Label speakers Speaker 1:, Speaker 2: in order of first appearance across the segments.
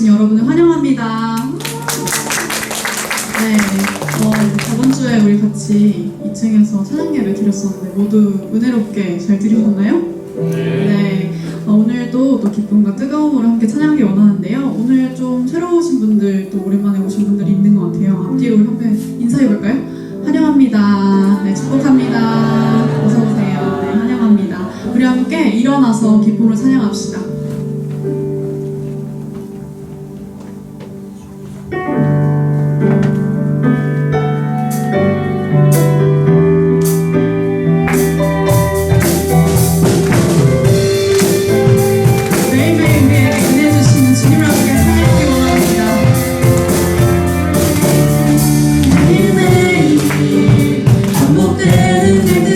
Speaker 1: 나와주신 여러분을 환영합니다. 네, 저번 주에 우리 같이 2층에서 찬양 예배 드렸었는데 모두 은혜롭게 잘 들으셨나요? 네. 오늘도 또 기쁨과 뜨거움으로 함께 찬양하기 원하는데요. 오늘 좀 새로 오신 분들, 또 오랜만에 오신 분들이 있는 것 같아요. 앞뒤로 한번 인사해볼까요? 환영합니다. 네, 축복합니다. 어서오세요. 네, 환영합니다. 우리 함께 일어나서 기쁨으로 찬양합시다.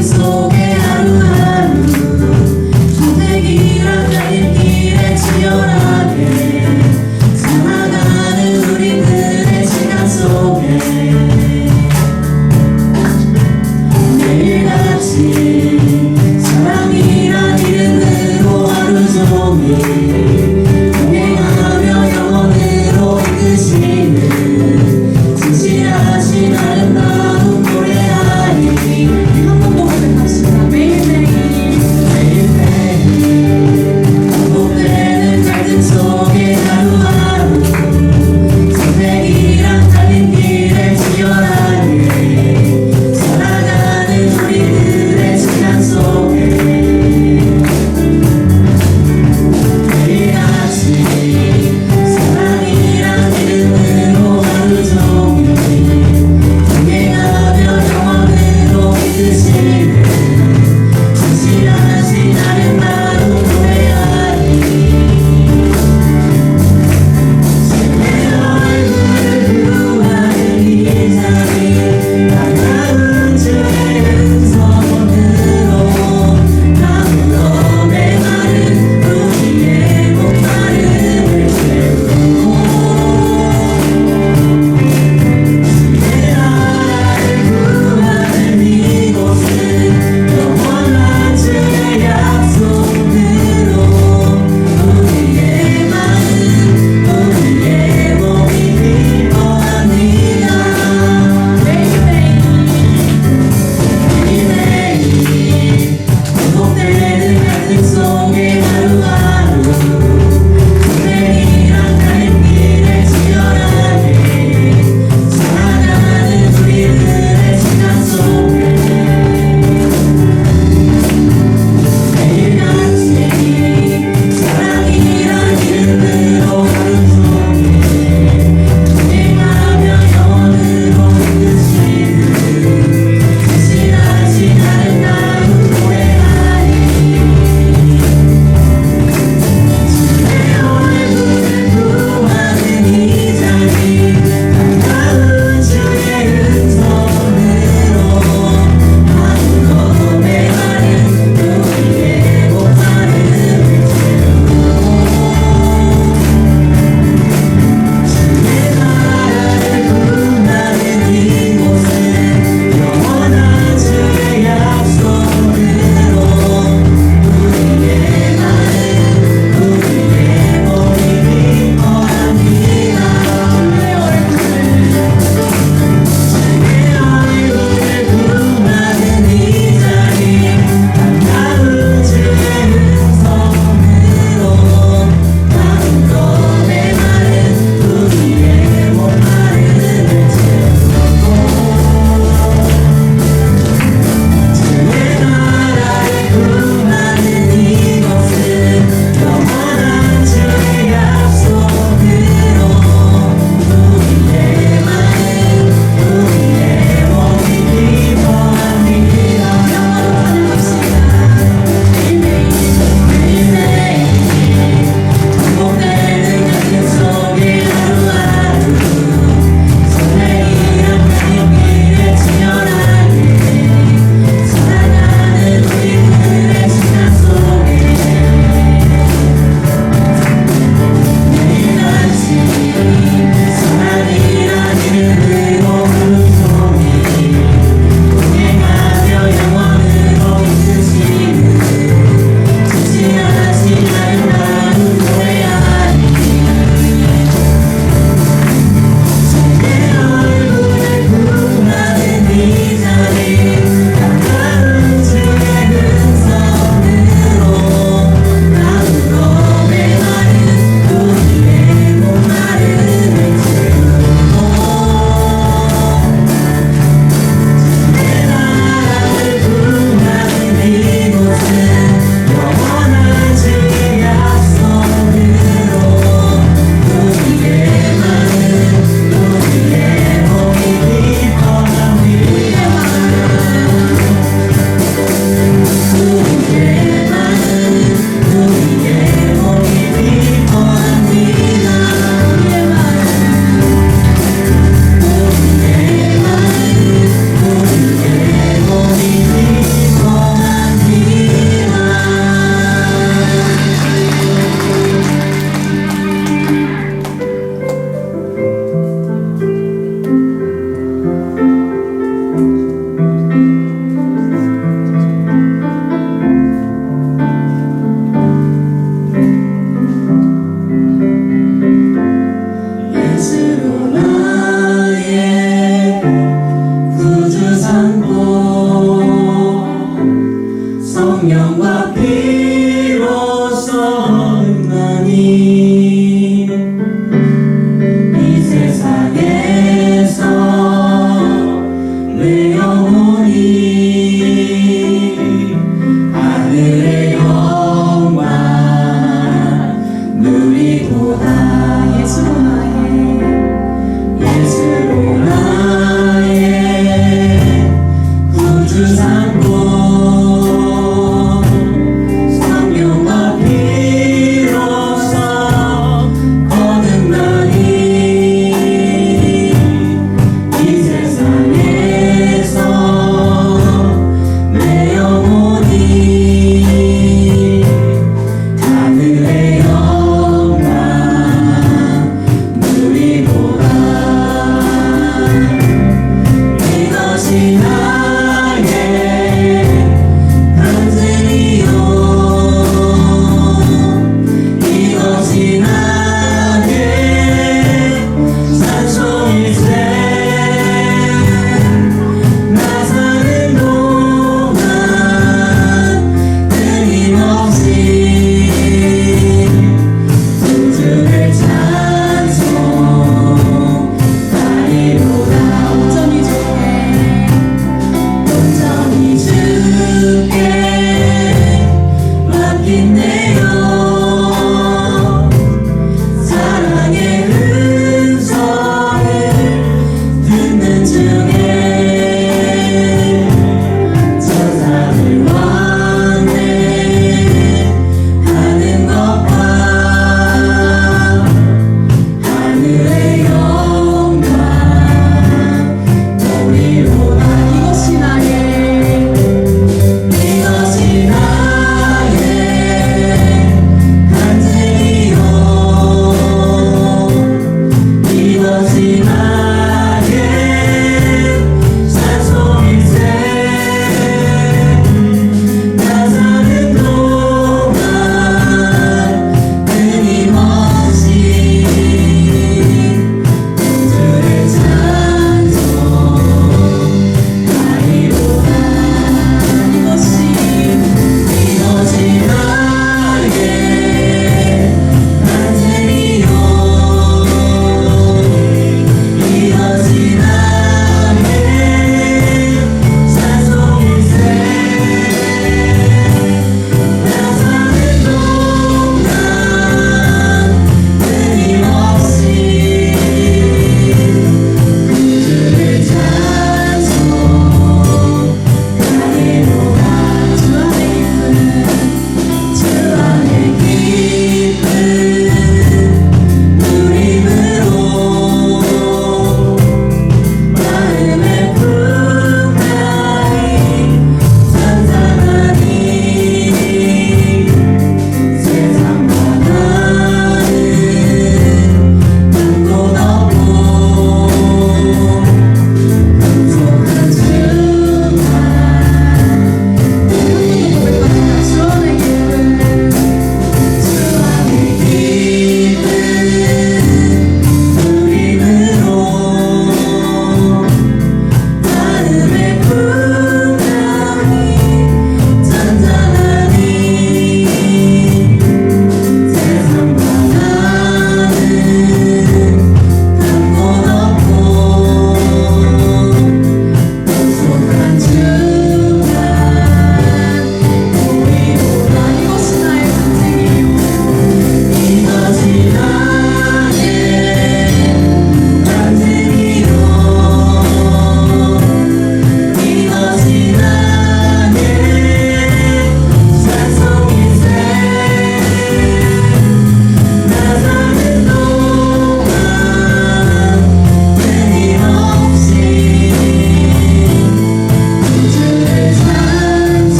Speaker 2: 속에 하루하루 선택이란 나의 길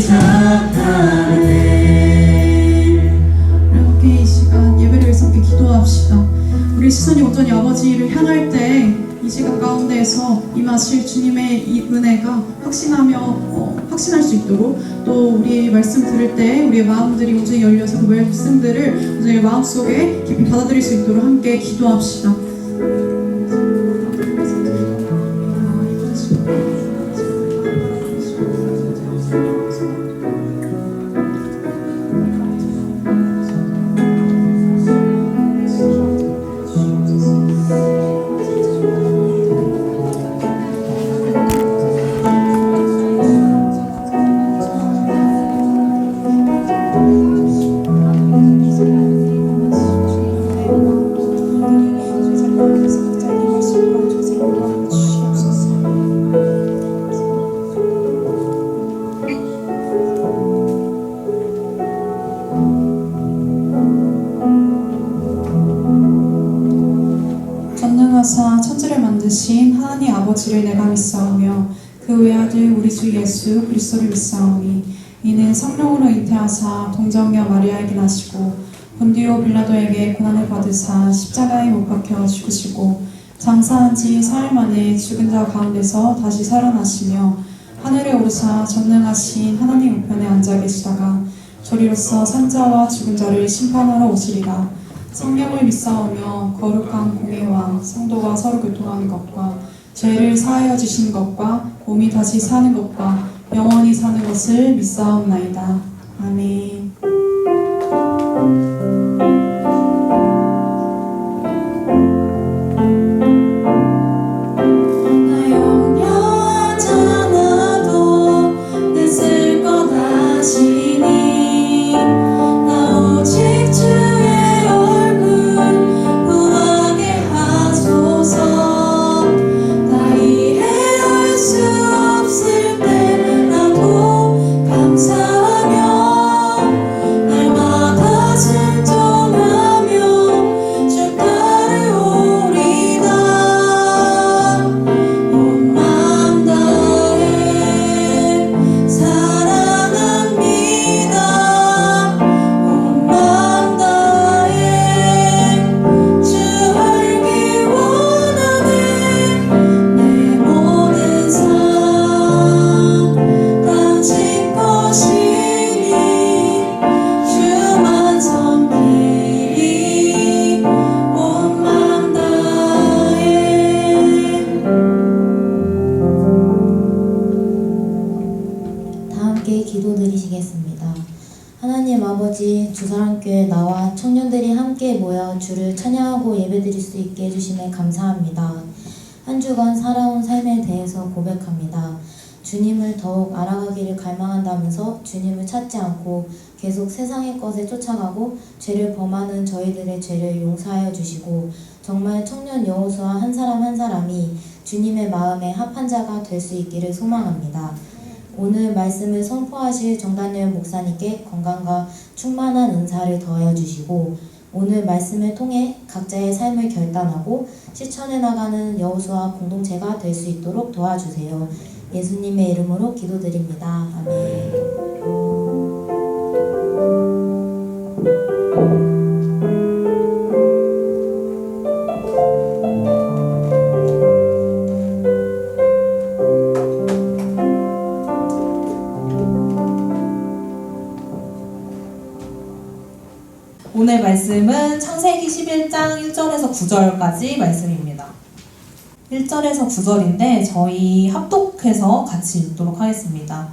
Speaker 2: 시작하네.
Speaker 1: 이렇게 이 시간 예배를 위해서 함께 기도합시다. 우리 시선이 온전히 아버지를 향할 때 이 시간 가운데에서 임하실 주님의 이 은혜가 확신할 수 있도록, 또 우리의 말씀 들을 때 우리의 마음들이 온전히 열려서 그 말씀들을 온전히 마음속에 깊이 받아들일 수 있도록 함께 기도합시다. 전능하사 천지를 만드신 하나님 아버지를 내가 믿사오며 그 외아들 우리 주 예수 그리스도를 믿사오니 이는 성령으로 잉태하사 동정녀 마리아에게 나시고 본디오 빌라도에게 고난을 받으사 십자가에 못 박혀 죽으시고 장사한 지 사흘 만에 죽은 자 가운데서 다시 살아나시며 하늘에 오르사 전능하신 하나님 우편에 앉아 계시다가 저리로서 산자와 죽은 자를 심판하러 오시리라. 성령을 믿사오며 거룩한 공예와 성도가 서로 교통하는 것과 죄를 사하여 주시는 것과 몸이 다시 사는 것과 영원히 사는 것을 믿사옵나이다. 아멘.
Speaker 3: 하나님 아버지, 주사랑교회 나와 청년들이 함께 모여 주를 찬양하고 예배드릴 수 있게 해주심에 감사합니다. 한 주간 살아온 삶에 대해서 고백합니다. 주님을 더욱 알아가기를 갈망한다면서 주님을 찾지 않고 계속 세상의 것에 쫓아가고 죄를 범하는 저희들의 죄를 용서하여 주시고 정말 청년 여호수아 한 사람 한 사람이 주님의 마음에 합한 자가 될 수 있기를 소망합니다. 오늘 말씀을 선포하실 정다니엘 목사님께 건강과 충만한 은사를 더하여 주시고 오늘 말씀을 통해 각자의 삶을 결단하고 실천해 나가는 여호수아 공동체가 될 수 있도록 도와주세요. 예수님의 이름으로 기도드립니다. 아멘.
Speaker 4: 오늘 말씀은 창세기 11장 1절에서 9절까지 말씀입니다. 1절에서 9절인데 저희 합독해서 같이 읽도록 하겠습니다.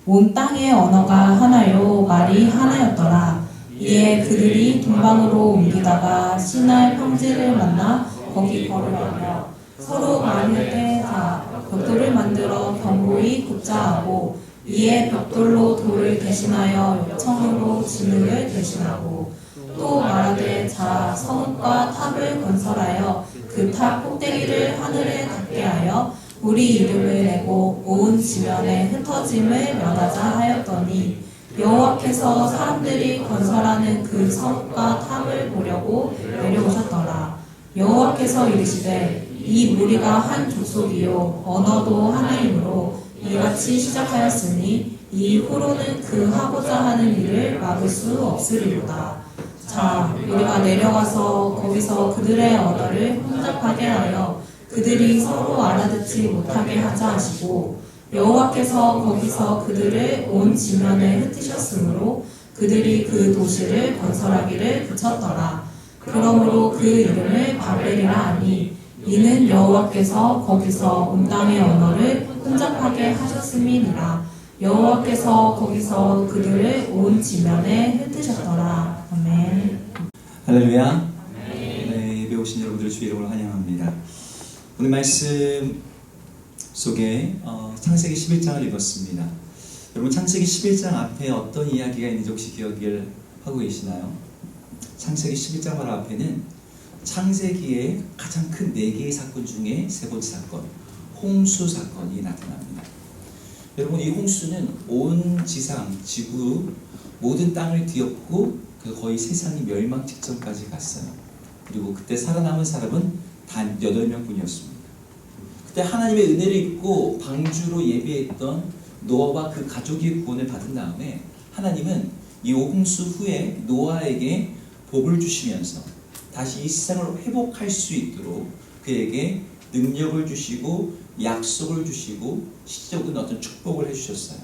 Speaker 4: 온 땅의 언어가 하나요 말이 하나였더라. 이에 그들이 동방으로 옮기다가 시날 평지를 만나 거기 걸으며 서로 말할 때 다 벽돌을 만들어 견고히 굽자 하고 이에 벽돌로 돌을 대신하여 청으로 진흙을 대신하고 또 말하되 자 성읍과 탑을 건설하여 그 탑 꼭대기를 하늘에 닿게 하여 우리 이름을 내고 온 지면에 흩어짐을 면하자 하였더니 여호와께서 사람들이 건설하는 그 성읍과 탑을 보려고 내려오셨더라. 여호와께서 이르시되 이 무리가 한 족속이요 언어도 하나이므로 이같이 시작하였으니 이후로는 그 하고자 하는 일을 막을 수 없으리로다. 자, 우리가 내려가서 거기서 그들의 언어를 혼잡하게 하여 그들이 서로 알아듣지 못하게 하자 하시고, 여호와께서 거기서 그들을 온 지면에 흩으셨으므로 그들이 그 도시를 건설하기를 그쳤더라. 그러므로 그 이름을 바벨이라 하니 이는 여호와께서 거기서 온 땅의 언어를 혼잡하게 하셨음이니라. 여호와께서 거기서 그들을 온 지면에 흩으셨더라. 아멘.
Speaker 2: 할렐루야. 네, 예배 오신 여러분들을 주의 이름으로 환영합니다. 오늘 말씀 속에 창세기 11장을 읽었습니다. 여러분, 창세기 11장 앞에 어떤 이야기가 있는지 혹시 기억을 하고 계시나요? 창세기 11장 바로 앞에는 창세기의 가장 큰 4개의 사건 중에 세 번째 사건, 홍수 사건이 나타납니다. 여러분, 이 홍수는 온 지상, 지구, 모든 땅을 뒤엎고 거의 세상이 멸망 직전까지 갔어요. 그리고 그때 살아남은 사람은 단 8명 뿐이었습니다. 그때 하나님의 은혜를 입고 방주로 예비했던 노아와 그 가족의 구원을 받은 다음에 하나님은 이 홍수 후에 노아에게 복을 주시면서 다시 이 세상을 회복할 수 있도록 그에게 능력을 주시고 약속을 주시고 시적인 어떤 축복을 해주셨어요.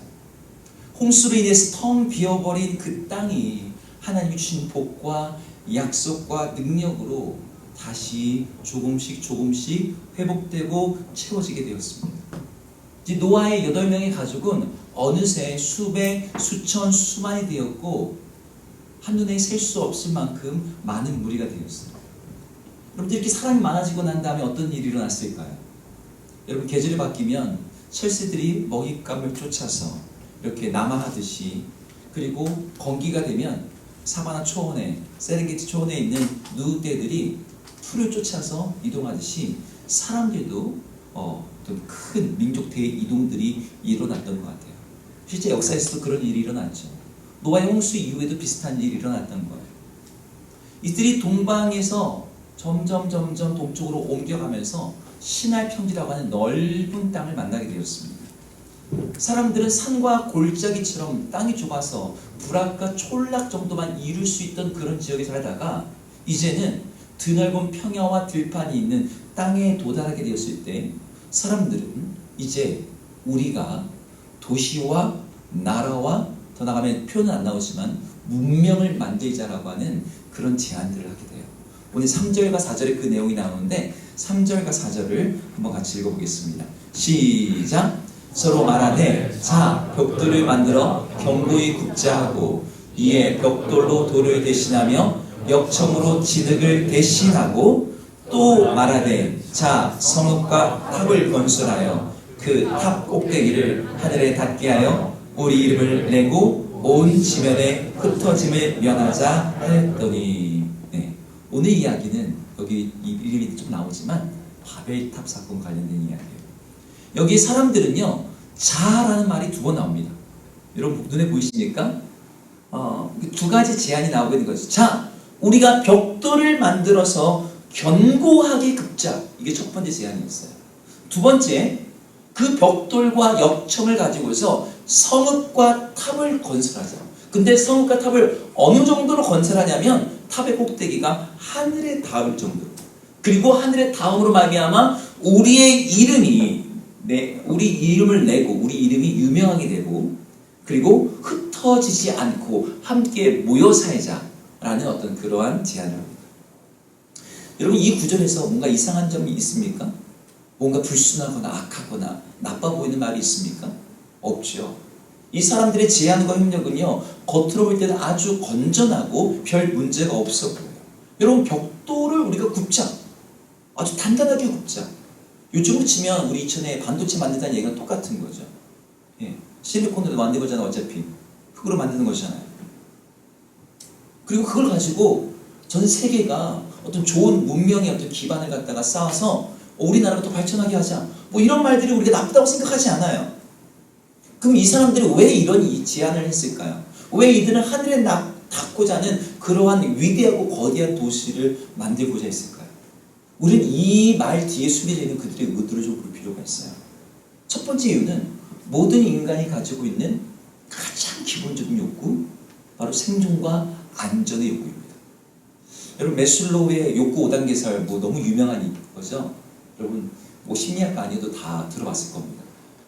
Speaker 2: 홍수로 인해서 텅 비어버린 그 땅이 하나님이 주신 복과 약속과 능력으로 다시 조금씩 회복되고 채워지게 되었습니다. 이제 노아의 8명의 가족은 어느새 수백, 수천, 수만이 되었고 한눈에 셀 수 없을 만큼 많은 무리가 되었어요. 여러분들, 이렇게 사람이 많아지고 난 다음에 어떤 일이 일어났을까요? 여러분, 계절이 바뀌면 철새들이 먹잇감을 쫓아서 이렇게 남아하듯이, 그리고 건기가 되면 사바나 초원에, 세렝게티 초원에 있는 누드떼들이 풀을 쫓아서 이동하듯이 사람들도 어떤 큰 민족 대이동들이 일어났던 것 같아요. 실제 역사에서도 그런 일이 일어났죠. 노아의 홍수 이후에도 비슷한 일이 일어났던 거예요. 이들이 동방에서 점점 동쪽으로 옮겨가면서 시날 평지라고 하는 넓은 땅을 만나게 되었습니다. 사람들은 산과 골짜기처럼 땅이 좁아서 불악과 촌락 정도만 이룰 수 있던 그런 지역에 살다가 이제는 드넓은 평야와 들판이 있는 땅에 도달하게 되었을 때 사람들은 이제 우리가 도시와 나라와, 더 나가면 표현은 안 나오지만 문명을 만들자라고 하는 그런 제안들을 하게 돼요. 오늘 3절과 4절에 그 내용이 나오는데 3절과 4절을 한번 같이 읽어보겠습니다. 시작! 서로 말하되 자, 벽돌을 만들어 견고히 굽자 하고 이에 벽돌로 돌을 대신하며 역청으로 진흙을 대신하고 또 말하되 자, 성읍과 탑을 건설하여 그 탑 꼭대기를 하늘에 닿게 하여 우리 이름을 내고 온 지면에 흩어짐을 면하자 하였더니, 네, 오늘 이야기는 여기 이름이 좀 나오지만 바벨탑 사건 관련된 이야기예요. 여기 사람들은요, 자라는 말이 2번 나옵니다. 여러분 눈에 보이십니까? 2가지 제안이 나오고 있는 거죠. 자, 우리가 벽돌을 만들어서 견고하게 굽자. 이게 첫 번째 제안이었어요. 2번째, 그 벽돌과 역청을 가지고서 성읍과 탑을 건설하자. 근데 성읍과 탑을 어느 정도로 건설하냐면 탑의 꼭대기가 하늘에 닿을 정도. 그리고 하늘에 닿음으로 말미암아 우리의 이름이 우리 이름을 내고 우리 이름이 유명하게 되고 그리고 흩어지지 않고 함께 모여 살자라는 어떤 그러한 제안을 합니다. 여러분, 이 구절에서 뭔가 이상한 점이 있습니까? 뭔가 불순하거나 악하거나 나빠 보이는 말이 있습니까? 없죠. 이 사람들의 제안과 협력은요, 겉으로 볼 때는 아주 건전하고 별 문제가 없어 보여요. 여러분, 벽돌을 우리가 굽자. 아주 단단하게 굽자. 요즘으로 치면 우리 이천에 반도체 만든다는 얘기가 똑같은 거죠. 예. 실리콘으로 만든 거잖아. 어차피 흙으로 만드는 거잖아요. 그리고 그걸 가지고 전 세계가 어떤 좋은 문명의 어떤 기반을 갖다가 쌓아서 우리나라가 더 발전하게 하자. 뭐 이런 말들이 우리가 나쁘다고 생각하지 않아요. 그럼 이 사람들이 왜 이런 제안을 했을까요? 왜 이들은 하늘에 닿고자 하는 그러한 위대하고 거대한 도시를 만들고자 했을까요? 우리는 이 말 뒤에 숨겨져 있는 그들의 의도를 좀 볼 필요가 있어요. 첫 번째 이유는 모든 인간이 가지고 있는 가장 기본적인 욕구, 바로 생존과 안전의 욕구입니다. 여러분 매슬로우의 욕구 5단계설 뭐 너무 유명한 거죠. 여러분 뭐 심리학과 아니어도 다 들어봤을 겁니다.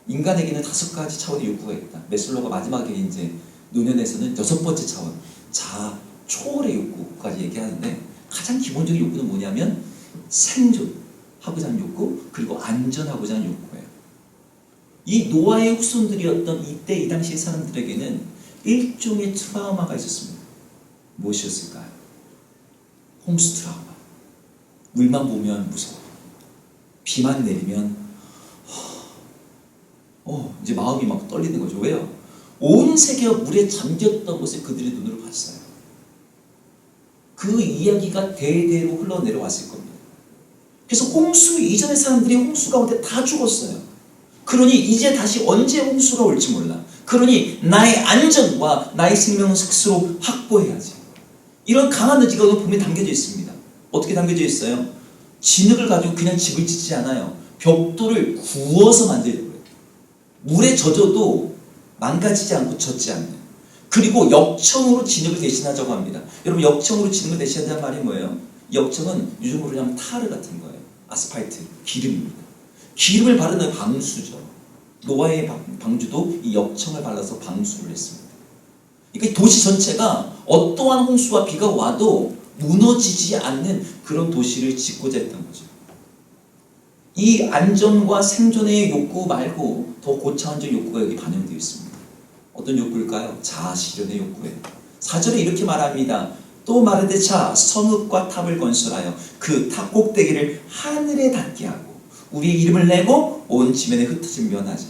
Speaker 2: 인간에게는 5가지 차원의 욕구가 있다. 매슬로우가 마지막에 이제 논현에서는 6번째 차원, 자아 초월의 욕구까지 얘기하는데, 가장 기본적인 욕구는 뭐냐면 생존하고자 하는 욕구, 그리고 안전하고자 하는 욕구예요. 이 노아의 후손들이었던 이때 이 당시 사람들에게는 일종의 트라우마가 있었습니다. 무엇이었을까요? 홍수 트라우마. 물만 보면 무서워. 비만 내리면 이제 마음이 막 떨리는 거죠. 왜요? 온 세계가 물에 잠겼던 것을 그들의 눈으로 봤어요. 그 이야기가 대대로 흘러내려왔을 겁니다. 그래서 홍수 이전의 사람들이 홍수 가운데 다 죽었어요. 그러니 이제 다시 언제 홍수가 올지 몰라. 그러니 나의 안전과 나의 생명을 스스로 확보해야지. 이런 강한 의지가 오늘 봄에 담겨져 있습니다. 어떻게 담겨져 있어요? 진흙을 가지고 그냥 집을 짓지 않아요. 벽돌을 구워서 만들려고 해요. 물에 젖어도 망가지지 않고 젖지 않는. 그리고 역청으로 진흙을 대신하자고 합니다. 여러분 역청으로 진흙을 대신한다는 말이 뭐예요? 역청은 요즘으로 하면 타르 같은 거예요. 아스팔트, 기름입니다. 기름을 바르는 방수죠. 노아의 방주도 이 역청을 발라서 방수를 했습니다. 그러니까 도시 전체가 어떠한 홍수와 비가 와도 무너지지 않는 그런 도시를 짓고자 했던 거죠. 이 안전과 생존의 욕구 말고 더 고차원적 욕구가 여기 반영되어 있습니다. 어떤 욕구일까요? 자아 실현의 욕구예요. 4절에 이렇게 말합니다. 또 마르되 자 성읍과 탑을 건설하여 그 탑 꼭대기를 하늘에 닿게 하고 우리의 이름을 내고 온 지면에 흩어진 면하자.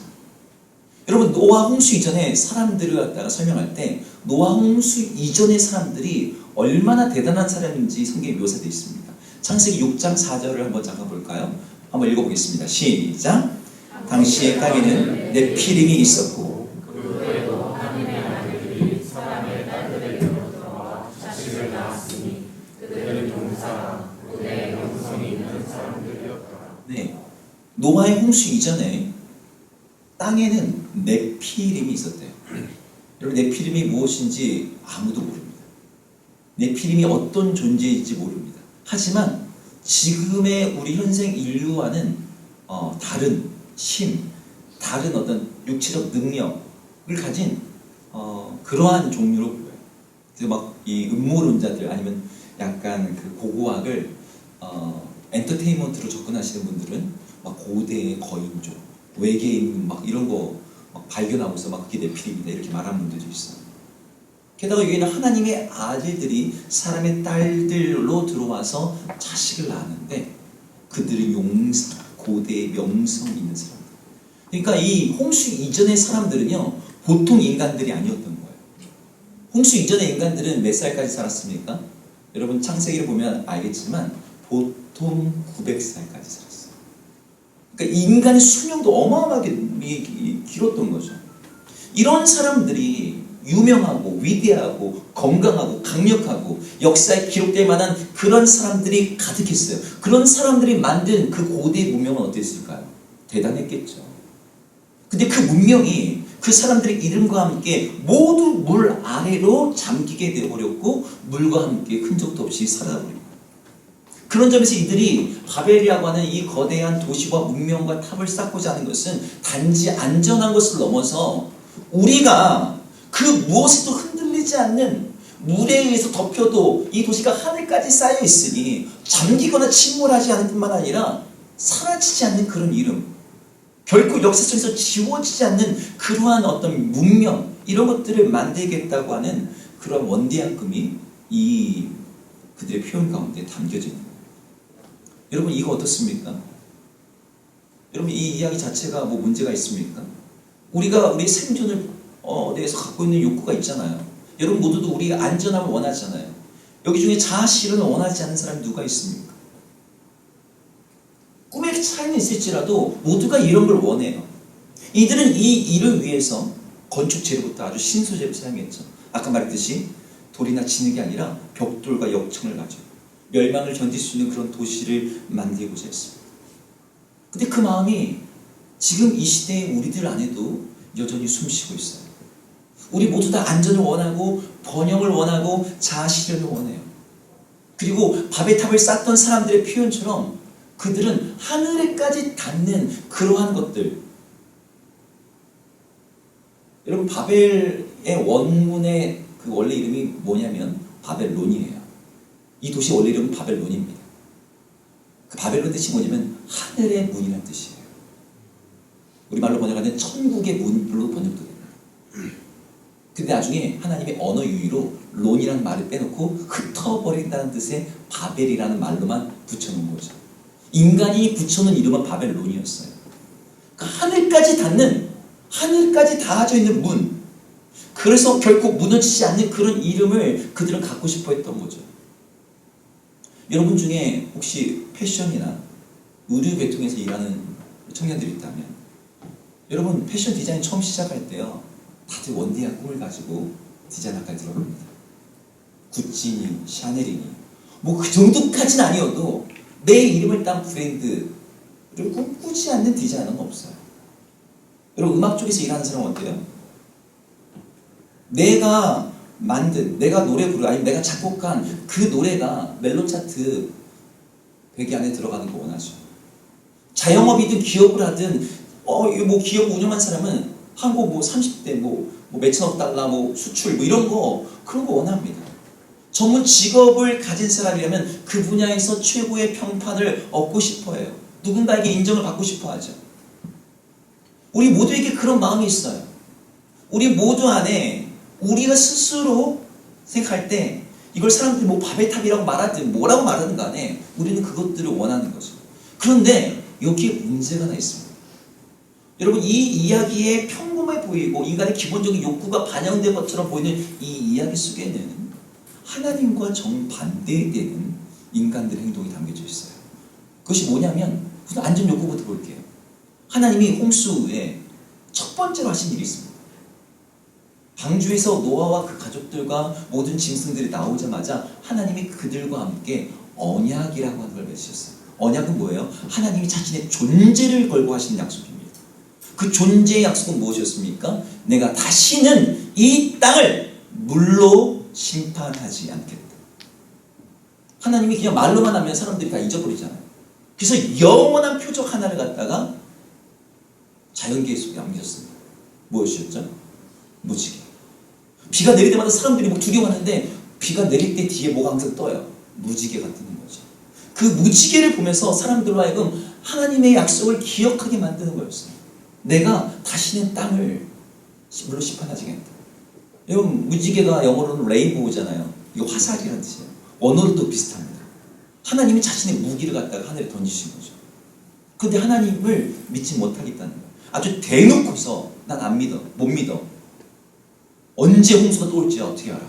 Speaker 2: 여러분 노아 홍수 이전에 사람들을 갖다가 설명할 때 노아 홍수 이전의 사람들이 얼마나 대단한 사람인지 성경에 묘사되어 있습니다. 창세기 6장 4절을 한번 잠가볼까요? 한번 읽어보겠습니다. 시작. 당시의 땅에는 네피림이 있었고 네, 노아의 홍수 이전에 땅에는 네피림이 있었대요. 여러분 네피림이 무엇인지 아무도 모릅니다. 네피림이 어떤 존재인지 모릅니다. 하지만 지금의 우리 현생 인류와는 다른 힘, 다른 어떤 육체적 능력을 가진 그러한 종류로 보여요. 그래서 막 이 음모론자들 아니면 약간 그 고고학을 엔터테인먼트로 접근하시는 분들은 막 고대의 거인족, 외계인 막 이런 거 막 발견하고서 막 그게 네피림이다 이렇게 말하는 분들도 있어요. 게다가 여기는 하나님의 아들들이 사람의 딸들로 들어와서 자식을 낳았는데 그들은 용사, 고대의 명성 있는 사람들. 그러니까 이 홍수 이전의 사람들은요 보통 인간들이 아니었던 거예요. 홍수 이전의 인간들은 몇 살까지 살았습니까? 여러분 창세기를 보면 알겠지만 보통 900살까지 살았어요. 그러니까 인간의 수명도 어마어마하게 길었던 거죠. 이런 사람들이 유명하고 위대하고 건강하고 강력하고 역사에 기록될 만한 그런 사람들이 가득했어요. 그런 사람들이 만든 그 고대의 문명은 어땠을까요? 대단했겠죠. 근데 그 문명이 그 사람들의 이름과 함께 모두 물 아래로 잠기게 되어버렸고 물과 함께 흔적도 없이 사라져버립니다. 그런 점에서 이들이 바벨이라고 하는 이 거대한 도시와 문명과 탑을 쌓고자 하는 것은 단지 안전한 것을 넘어서 우리가 그 무엇에도 흔들리지 않는 물에 의해서 덮여도 이 도시가 하늘까지 쌓여 있으니 잠기거나 침몰하지 않을 뿐만 아니라 사라지지 않는 그런 이름, 결코 역사 속에서 지워지지 않는 그러한 어떤 문명, 이런 것들을 만들겠다고 하는 그런 원대한 꿈이 이 그들의 표현 가운데 담겨져 있는 거예요. 여러분 이거 어떻습니까? 여러분 이 이야기 자체가 뭐 문제가 있습니까? 우리가 우리 생존을 대해서 갖고 있는 욕구가 있잖아요. 여러분 모두도 우리 안전함을 원하잖아요. 여기 중에 자아 실현을 원하지 않는 사람이 누가 있습니까? 꿈의 차이는 있을지라도 모두가 이런 걸 원해요. 이들은 이 일을 위해서 건축 재료부터 아주 신소재를 사용했죠. 아까 말했듯이 돌이나 진흙이 아니라 벽돌과 역청을 가지고 멸망을 견딜 수 있는 그런 도시를 만들고자 했습니다. 근데 그 마음이 지금 이 시대의 우리들 안에도 여전히 숨쉬고 있어요. 우리 모두 다 안전을 원하고 번영을 원하고 자아실현을 원해요. 그리고 바벨 탑을 쌓던 사람들의 표현처럼 그들은 하늘에까지 닿는 그러한 것들. 여러분 바벨의 원문의 그 원래 이름이 뭐냐면 바벨론이에요. 이 도시 원래 이름은 바벨론입니다. 그 바벨론 뜻이 뭐냐면 하늘의 문이라는 뜻이에요. 우리말로 번역하면 천국의 문으로 번역도 됩니다. 근데 나중에 하나님의 언어 유희로 론이라는 말을 빼놓고 흩어버린다는 뜻의 바벨이라는 말로만 붙여놓은 거죠. 인간이 붙여놓은 이름은 바벨론이었어요. 그러니까 하늘까지 닿아져 있는 문. 그래서 결코 무너지지 않는 그런 이름을 그들은 갖고 싶어 했던 거죠. 여러분 중에 혹시 패션이나 의류 계통에서 일하는 청년들이 있다면 여러분 패션 디자인 처음 시작할 때요 다들 원대한 꿈을 가지고 디자인학과에 들어갑니다. 구찌니 샤넬이니 뭐 그 정도까지는 아니어도 내 이름을 딴 브랜드를 꿈꾸지 않는 디자이너는 없어요. 여러분 음악 쪽에서 일하는 사람은 어때요? 내가 만든, 내가 노래 부르고 아니면 내가 작곡한 그 노래가 멜론 차트 100위 안에 들어가는 거 원하죠. 자영업이든 기업을 하든 뭐 기업 운영한 사람은 한국 뭐 30대 뭐 몇천억 달러 뭐 수출 뭐 이런 거 그런 거 원합니다. 전문 직업을 가진 사람이라면 그 분야에서 최고의 평판을 얻고 싶어 해요. 누군가에게 인정을 받고 싶어 하죠. 우리 모두에게 그런 마음이 있어요. 우리 모두 안에 우리가 스스로 생각할 때 이걸 사람들이 뭐 바벨탑이라고 말하든 뭐라고 말하든 간에 우리는 그것들을 원하는 거죠. 그런데 여기에 문제가 하나 있습니다. 여러분 이 이야기에 평범해 보이고 인간의 기본적인 욕구가 반영된 것처럼 보이는 이 이야기 속에는 하나님과 정반대되는 인간들의 행동이 담겨져 있어요. 그것이 뭐냐면 우선 안전 욕구부터 볼게요. 하나님이 홍수에 첫 번째로 하신 일이 있습니다. 방주에서 노아와 그 가족들과 모든 짐승들이 나오자마자 하나님이 그들과 함께 언약이라고 하는 걸 맺으셨어요. 언약은 뭐예요? 하나님이 자신의 존재를 걸고 하시는 약속입니다. 그 존재의 약속은 무엇이었습니까? 내가 다시는 이 땅을 물로 심판하지 않겠다. 하나님이 그냥 말로만 하면 사람들이 다 잊어버리잖아요. 그래서 영원한 표적 하나를 갖다가 자연계에 속에 남겼습니다. 무엇이었죠? 무지개. 비가 내릴 때마다 사람들이 막 두려워하는데 비가 내릴 때 뒤에 뭐가 항상 떠요. 무지개가 뜨는 거죠. 그 무지개를 보면서 사람들로 하여금 하나님의 약속을 기억하게 만드는 거였어요. 내가 다시는 땅을 물로 심판하지 않겠다. 여러분 무지개가 영어로는 레인보우잖아요. 이거 화살이라는 뜻이에요. 언어도 비슷합니다. 하나님이 자신의 무기를 갖다가 하늘에 던지신 거죠. 그런데 하나님을 믿지 못하겠다는 거예요. 아주 대놓고서 난 안 믿어, 못 믿어. 언제 홍수가 또 올지 어떻게 알아?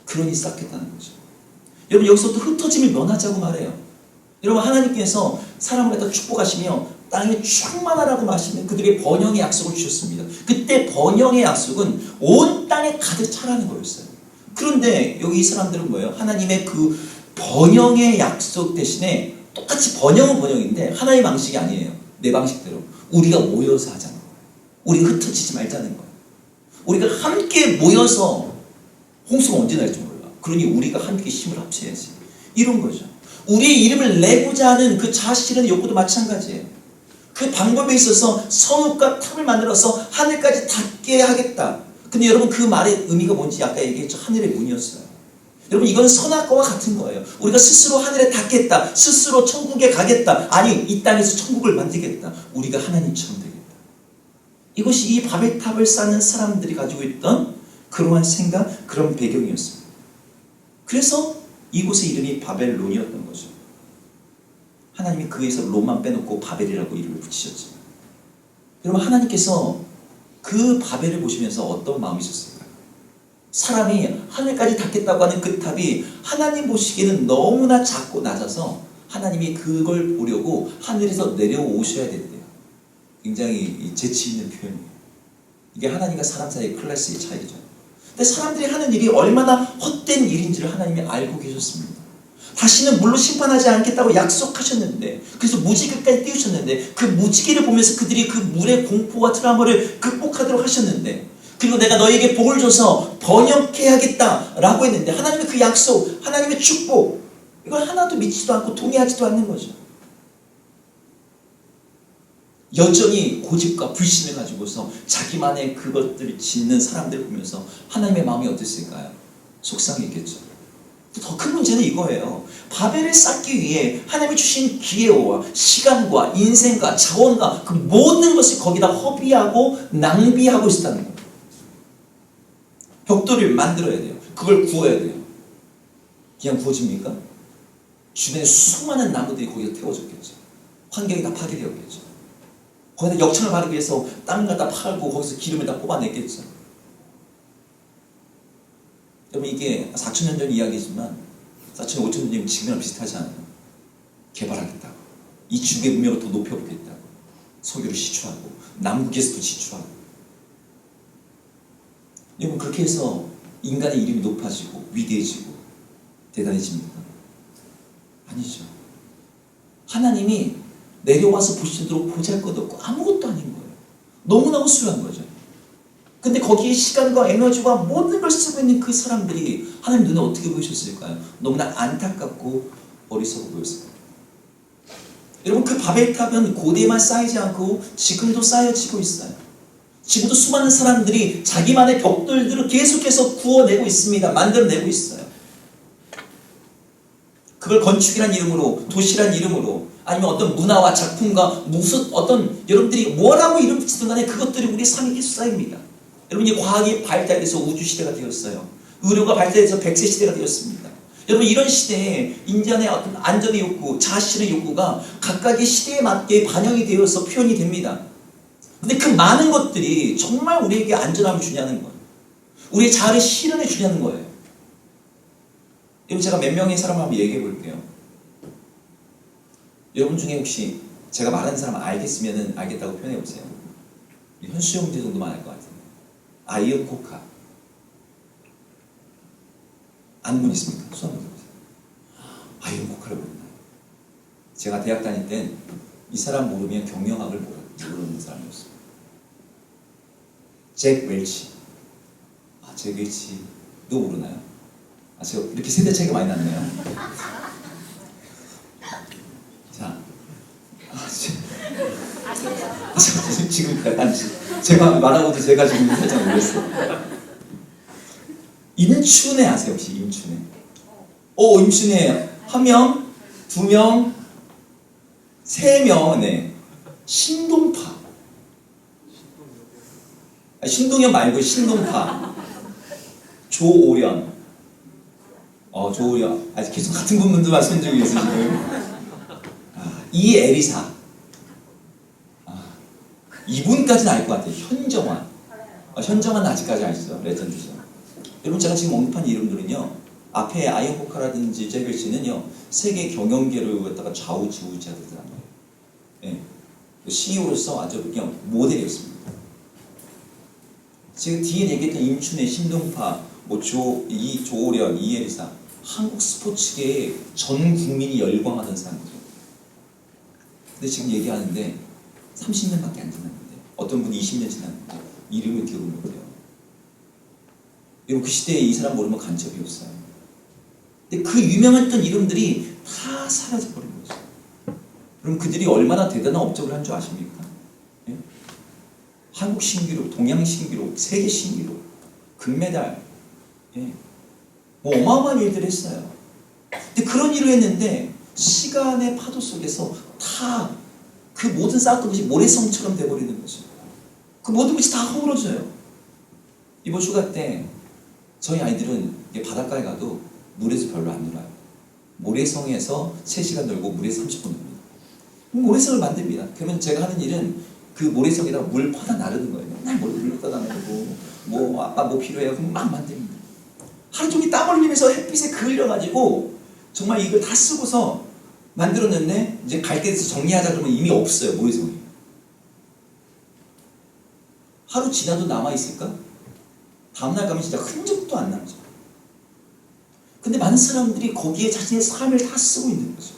Speaker 2: 그러니 쌓겠다는 거죠. 여러분 여기서부터 흩어짐을 면하자고 말해요. 여러분 하나님께서 사람을 갖다 축복하시며 땅에 충만하라고 말씀하시는 그들의 번영의 약속을 주셨습니다. 그때 번영의 약속은 온 땅에 가득 차라는 거였어요. 그런데 여기 이 사람들은 뭐예요? 하나님의 그 번영의 약속 대신에 똑같이 번영은 번영인데 하나의 방식이 아니에요. 내 방식대로. 우리가 모여서 하자는 거예요. 우리가 흩어지지 말자는 거예요. 우리가 함께 모여서 홍수가 언제 날지 몰라. 그러니 우리가 함께 힘을 합쳐야지. 이런 거죠. 우리의 이름을 내고자 하는 그 자아실현의 욕구도 마찬가지예요. 그 방법에 있어서 성읍과 탑을 만들어서 하늘까지 닿게 하겠다. 근데 여러분 그 말의 의미가 뭔지 아까 얘기했죠. 하늘의 문이었어요. 여러분 이건 선악과와 같은 거예요. 우리가 스스로 하늘에 닿겠다. 스스로 천국에 가겠다. 아니 이 땅에서 천국을 만들겠다. 우리가 하나님처럼 되겠다. 이것이 이 바벨탑을 쌓는 사람들이 가지고 있던 그러한 생각, 그런 배경이었습니다. 그래서 이곳의 이름이 바벨론이었던 거죠. 하나님이 그에서 론만 빼놓고 바벨이라고 이름을 붙이셨죠. 여러분 하나님께서 그 바벨을 보시면서 어떤 마음이셨을까요? 사람이 하늘까지 닿겠다고 하는 그 탑이 하나님 보시기에는 너무나 작고 낮아서 하나님이 그걸 보려고 하늘에서 내려오셔야 된대요. 굉장히 재치 있는 표현이에요. 이게 하나님과 사람 사이의 클래스의 차이죠. 근데 사람들이 하는 일이 얼마나 헛된 일인지를 하나님이 알고 계셨습니다. 다시는 물로 심판하지 않겠다고 약속하셨는데, 그래서 무지개까지 띄우셨는데, 그 무지개를 보면서 그들이 그 물의 공포와 트라우마를 극복하도록 하셨는데, 그리고 내가 너에게 복을 줘서 번영해야겠다라고 했는데 하나님의 그 약속, 하나님의 축복, 이걸 하나도 믿지도 않고 동의하지도 않는 거죠. 여전히 고집과 불신을 가지고서 자기만의 그것들을 짓는 사람들을 보면서 하나님의 마음이 어땠을까요? 속상했겠죠. 더 큰 문제는 이거예요. 바벨을 쌓기 위해 하나님이 주신 기회와 시간과 인생과 자원과 그 모든 것을 거기다 허비하고 낭비하고 있었다는 거예요. 벽돌을 만들어야 돼요. 그걸 구워야 돼요. 그냥 구워집니까? 주변에 수많은 나무들이 거기서 태워졌겠죠. 환경이 다 파괴되었겠죠. 거기다 역청을 바르기 위해서 땅을 갖다 팔고 거기서 기름을 다 뽑아냈겠죠. 여러분, 이게 4,000년 전 이야기지만 4,000년, 5,000년 전이면 지금이랑 비슷하지 않아요? 개발하겠다고, 이 지구의 문명을 더 높여보겠다고, 석유를 시추하고 남극에서도 시추하고. 여러분, 그렇게 해서 인간의 이름이 높아지고 위대해지고 대단해집니까? 아니죠. 하나님이 내려와서 보시도록 보잘것없고 아무것도 아닌 거예요. 너무나 허술한 거죠. 근데 거기에 시간과 에너지와 모든 걸 쓰고 있는 그 사람들이 하나님 눈에 어떻게 보이셨을까요? 너무나 안타깝고 어리석어 보였을 거예요. 여러분, 그 바벨탑은 고대에만 쌓이지 않고 지금도 쌓여지고 있어요. 지금도 수많은 사람들이 자기만의 벽돌들을 계속해서 구워내고 있습니다. 만들어내고 있어요. 그걸 건축이란 이름으로, 도시란 이름으로, 아니면 어떤 문화와 작품과 무슨 어떤 여러분들이 뭐라고 이름 붙이든 간에 그것들이 우리 삶에 계속 쌓입니다. 여러분, 이 과학이 발달해서 우주시대가 되었어요. 의료가 발달해서 100세 시대가 되었습니다. 여러분, 이런 시대에 인간의 어떤 안전의 욕구, 자신의 욕구가 각각의 시대에 맞게 반영이 되어서 표현이 됩니다. 근데 그 많은 것들이 정말 우리에게 안전함을 주냐는 거예요. 우리의 자아를 실현해 주냐는 거예요. 여러분, 제가 몇 명의 사람을 한번 얘기해 볼게요. 여러분 중에 혹시 제가 말하는 사람 알겠으면 알겠다고 표현해 보세요. 현수 형제 정도만 알 것 같아요. 아이언 코카. 아는 분 있습니까? 손 한번 들어보세요. 아이언 코카를 모르나요? 제가 대학 다닐 땐 이 사람 모르면 경영학을 모르는 사람이었어요. 잭 웰치. 잭 웰치. 너 모르나요? 제가 이렇게 세대 차이가 많이 났네요. 자, 지금 제가 말하고도 제가 지금 살짝 놀랐어요. 임춘애 아세요 혹시? 임춘애. 임춘애 1명, 2명, 3명. 네. 신동파. 신동엽 말고 신동파. 조오련. 조오련. 아직 계속 같은 분들 말씀드리고 있어요 지금. 이에리사. 이분까지는 알 것 같아요. 현정환. 현정환은 아직까지 아시죠? 레전드죠. 여러분, 제가 지금 언급한 이름들은요, 앞에 아이언 코카라든지 잭웰치는요, 세계 경영계를 갖다가 좌우지우지하더라고요. 네. CEO로서 아주 그냥 모델이었습니다. 지금 뒤에 얘기했던 임춘애, 신동파, 조오련, 이에리사, 한국 스포츠계에 전 국민이 열광하던 사람들. 근데 지금 얘기하는데 30년밖에 안 지났는데, 어떤 분이 20년 지났는데 이름을 기억을 못해요. 여러분, 그 시대에 이 사람 모르면 간첩이 없어요. 근데 그 유명했던 이름들이 다 사라져버린 거죠. 그럼 그들이 얼마나 대단한 업적을 한 줄 아십니까? 예? 한국 신기록, 동양 신기록, 세계 신기록, 금메달, 예. 뭐 어마어마한 일들을 했어요. 근데 그런 일을 했는데 시간의 파도 속에서 다 그 모든 쌓았던 것이 모래성처럼 돼버리는 거죠. 그 모든 것이 다 허물어져요. 이번 휴가 때 저희 아이들은 바닷가에 가도 물에서 별로 안 놀아요. 모래성에서 3시간 놀고 물에서 30분 놉니다. 모래성을 만듭니다. 그러면 제가 하는 일은 그 모래성에다 물 퍼다 나르는 거예요. 맨날 물 퍼다 나르고, 아빠 뭐 필요해요? 그럼 막 만듭니다. 하루 종일 땀 흘리면서 햇빛에 그을려가지고 정말 이걸 다 쓰고서 만들었는데, 이제 갈 때 돼서 정리하자 그러면 이미 없어요, 모래성이. 하루 지나도 남아있을까? 다음날 가면 진짜 흔적도 안 남죠. 근데 많은 사람들이 거기에 자신의 삶을 다 쓰고 있는 거죠.